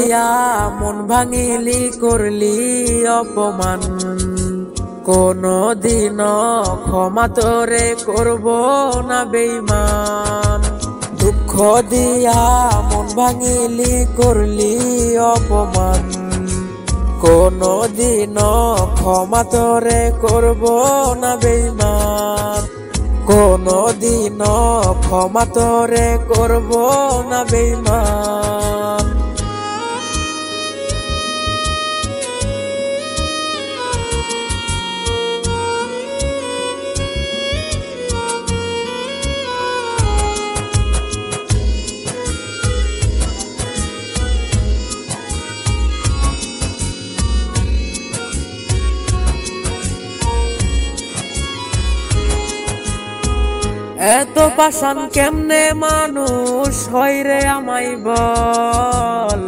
দিয়া মন ভাঙিলি করলি অপমান, কোনদিন ক্ষমা তোরে করব না বেঈমান। দুঃখ দিয়া মন ভাঙিলি করলি অপমান, কোনদিন ক্ষমা তোরে করব না বেঈমান, কোনদিন ক্ষমা তোরে করব না বেঈমান। এত পাষাণ কেমনে মানুষ হয় রে আমায় বল,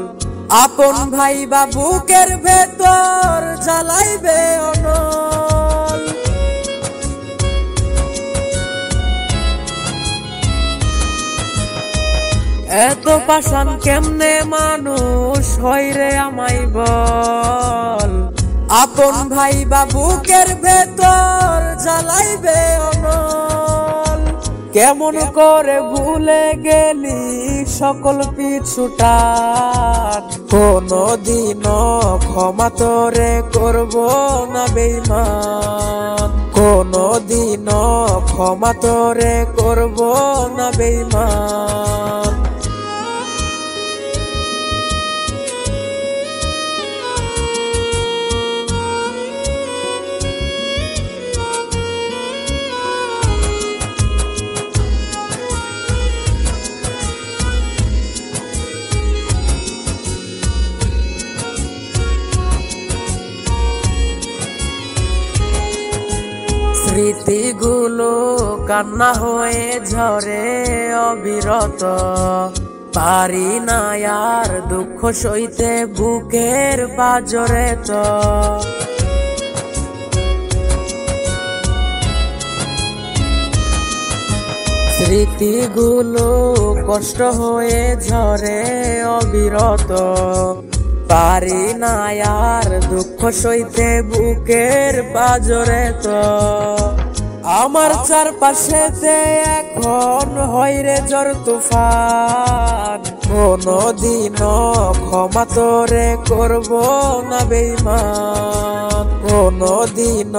আপন ভাই বা বুকের ভেতর জ্বালাইবে অনল। এত পাষাণ কেমনে মানুষ হয় রে আমায় বল, আপন ভাই বা বুকের ভেতর জ্বালাইবে অনল। কেমন করে ভুলে গেলি সকল পিছুটান, কোনদিন ক্ষমা তোরে করব না বেঈমান, কোনদিন ক্ষমা তোরে করব না বেঈমান। স্মৃতিগুলো কান্না হয়ে ঝরে অবিরত, পারি না আর দুঃখ সইতে বুকের পাজরে তো। স্মৃতিগুলো কষ্ট হয়ে ঝরে অবিরত, পারি না আর দুঃখ সইতে বুকের পাজরে তো। আমার চারপাশেতে এখন হয় রে ঝড় তুফান, কোনদিন ক্ষমা তোরে করব না বেঈমান, কোনদিন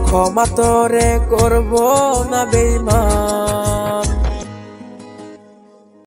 ক্ষমা তোরে করব না বেঈমান।